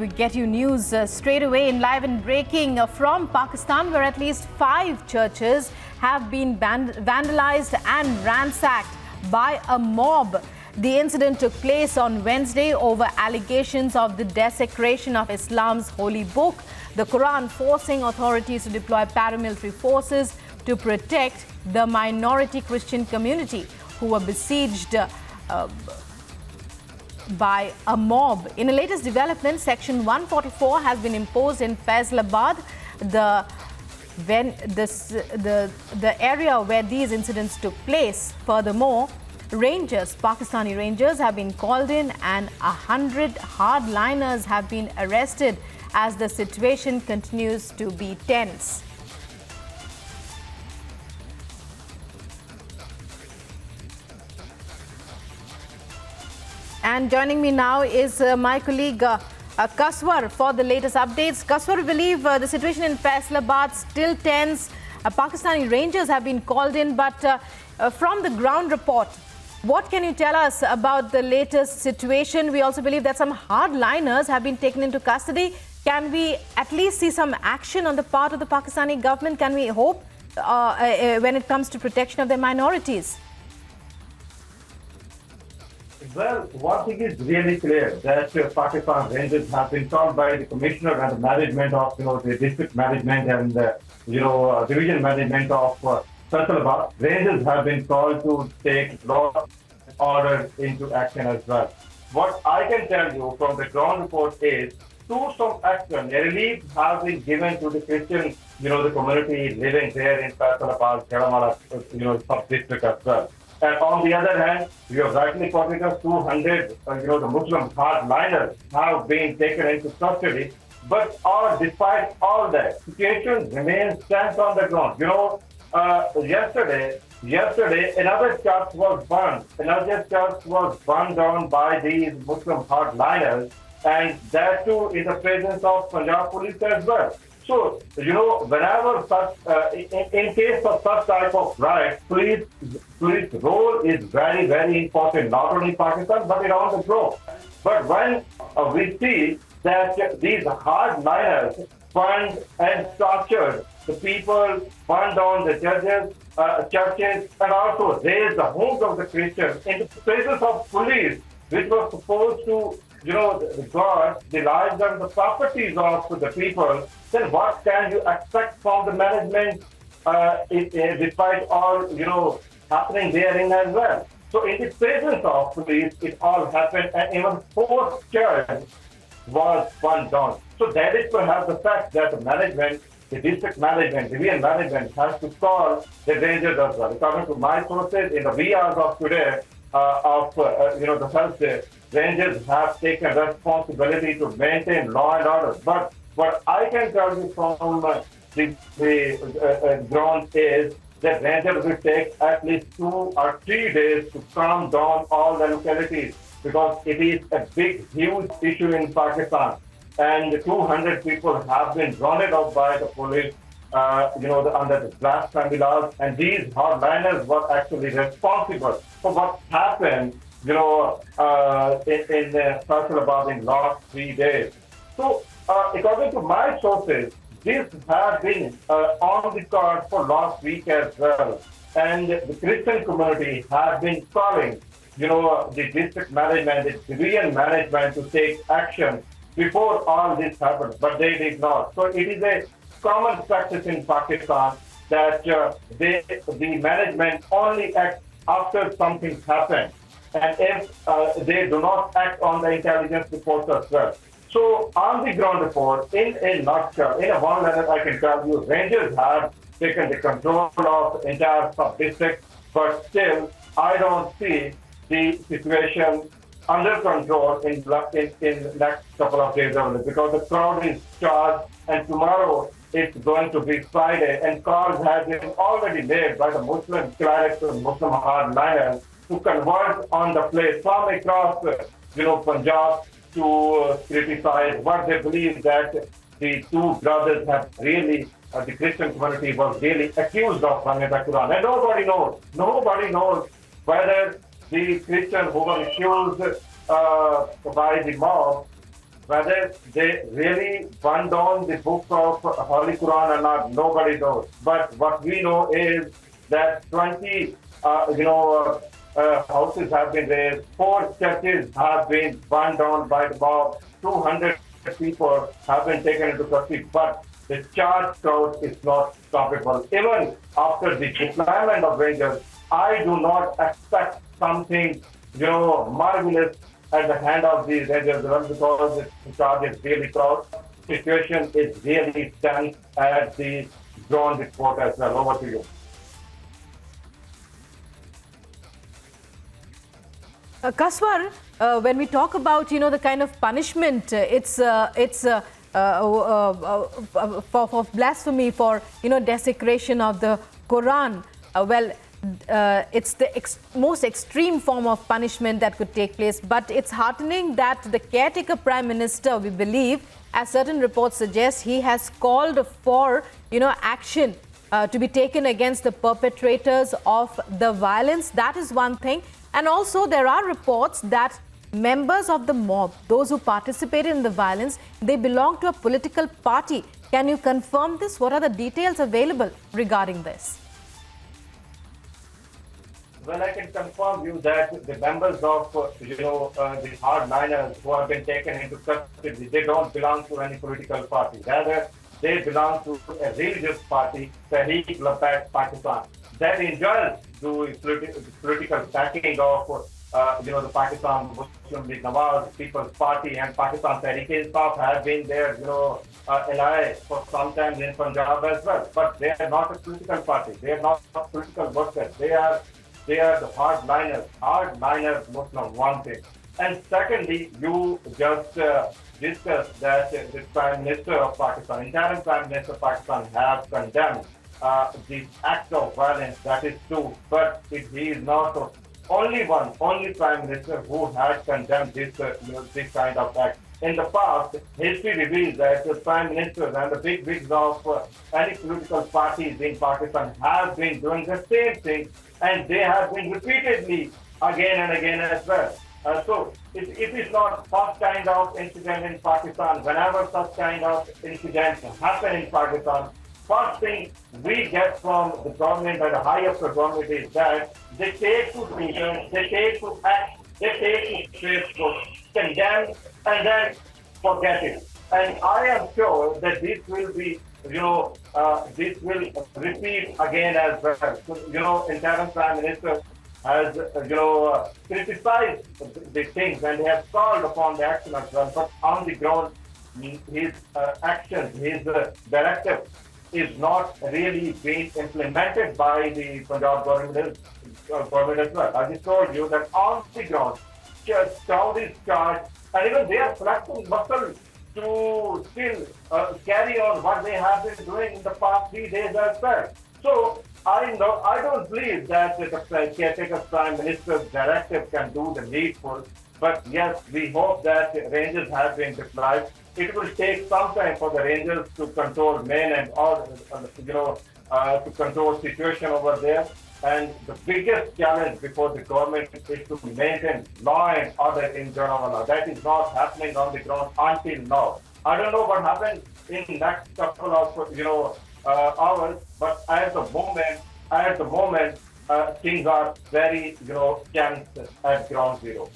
we get you news straight away in live and breaking from Pakistan, where at least 5 churches have been vandalized and ransacked by a mob. The incident took place on Wednesday over allegations of the desecration of Islam's holy book, the Quran, forcing authorities to deploy paramilitary forces to protect the minority Christian community who were besieged by a mob. In the latest development, Section 144 has been imposed in Faisalabad, the area where these incidents took place. Furthermore, Pakistani rangers have been called in and 100 hardliners have been arrested as the situation continues to be tense. And joining me now is my colleague Kaswar for the latest updates. Kaswar, we believe the situation in Faisalabad still tense. Pakistani rangers have been called in, but from the ground report, what can you tell us about the latest situation? We also believe that some hardliners have been taken into custody. Can we at least see some action on the part of the Pakistani government? Can we hope when it comes to protection of their minorities? Well, one thing is really clear that Pakistan Rangers have been told by the commissioner and the management of, the district management and, division management of Faisalabad. Rangers have been called to take law and order into action as well. What I can tell you from the ground report is, to some action, a relief has been given to the Christian, the community living there in Faisalabad, Jaranwala, sub-district as well. And on the other hand, you have rightly pointed out 200, the Muslim hardliners have been taken into custody. But despite all that, situation remains tense on the ground. Yesterday, another church was burned. Another church was burned down by these Muslim hardliners, and that too in the presence of Punjab police as well. So, whenever such, in case of such type of riot, police role is very, very important, not only in Pakistan, but around the globe. But when we see that these hardliners burned and tortured the people, burned down the churches, and also raised the homes of the Christians in the presence of police, which was supposed to guard the lives and the properties of the people, then what can you expect from the management despite all, happening therein as well? So in the presence of police, it all happened, and even 4th church was burned down. So that is perhaps the fact that the management, the district management, division management has to call the rangers as well. According to my sources, in the wee hours of today, the Thursday, rangers have taken responsibility to maintain law and order. But what I can tell you from the ground is that rangers will take at least 2 or 3 days to calm down all the localities, because it is a big, huge issue in Pakistan. And 200 people have been rounded up by the police, under the Blasphemy laws. And these hardliners were actually responsible for what happened, in Faisalabad in last 3 days. So, according to my sources, this has been on the card for last week as well. And the Christian community has been calling, the district management, the division management to take action before all this happened, but they did not. So it is a common practice in Pakistan that the management only acts after something happens, and if they do not act on the intelligence reports as well. So on the ground report, in a nutshell, in a one letter, I can tell you, rangers have taken the control of the entire sub-district, but still, I don't see the situation under control in the next couple of days only, because the crowd is charged, and tomorrow it's going to be Friday, and calls have been already made by the Muslim clerics and Muslim hardliners to convert on the place from across, Punjab to criticize what they believe that the 2 brothers have really, the Christian community was really accused of burning the Quran. And nobody knows whether the Christians who were accused by the mob Whether they really burned down the book of Holy Quran or not, nobody knows. But what we know is that 20, houses have been razed, 4 churches have been burned down by the mob, 200 people have been taken into custody. But the charge crowd is not stoppable. Even after the deployment of Rangers, I do not expect something, marvelous at the hand of these Rangers because the charge is really crowd. Situation is really tense at the ground report as well. Over to you. Kaswar, when we talk about the kind of punishment, it's for blasphemy, for desecration of the Quran. It's the most extreme form of punishment that could take place. But it's heartening that the caretaker Prime Minister, we believe, as certain reports suggest, he has called for action to be taken against the perpetrators of the violence. That is one thing. And also there are reports that members of the mob, those who participated in the violence, they belong to a political party. Can you confirm this? What are the details available regarding this? Well, I can confirm you that the members of, the hardliners who have been taken into custody, they don't belong to any political party. Rather, they belong to a religious party, Tehsil, Pakistan, that enjoys the political backing of, the Pakistan Muslim League Nawaz People's Party and Pakistan Tehrik-e-Insaf have been their, ally for some time in Punjab as well. But they are not a political party. They are not political workers. They are the hardliners Muslim, one thing. And secondly, you just discussed that the Prime Minister of Pakistan, interim Prime Minister of Pakistan, have condemned the act of violence. That is true, but he is not the only Prime Minister who has condemned this kind of act. In the past, history reveals that the Prime Ministers and the big wigs of any political parties in Pakistan have been doing the same thing, and they have been repeatedly again and again as well. So it is not first kind of incident in Pakistan. Whenever such kind of incidents happen in Pakistan, first thing we get from the government and the highest government is that they take to Twitter, they take to act, they take to Facebook, condemn, and then forget it. And I am sure that this will be, this will repeat again as well. So, interim Prime Minister has, criticized the things and has called upon the action as well. But on the ground, his actions, his directive is not really being implemented by the Punjab government as well. I just told you that on the ground, crowd is charged, and even they are flexing muscle to still carry on what they have been doing in the past 3 days as well. So I don't believe that the caretaker Prime Minister's directive can do the needful. But yes, we hope that Rangers have been deployed. It will take some time for the Rangers to control men and all, to control situation over there. And the biggest challenge before the government is to maintain law and order in Jaranwala. That is not happening on the ground until now. I don't know what happens in the next couple of hours, but at the moment, things are very tense at ground zero.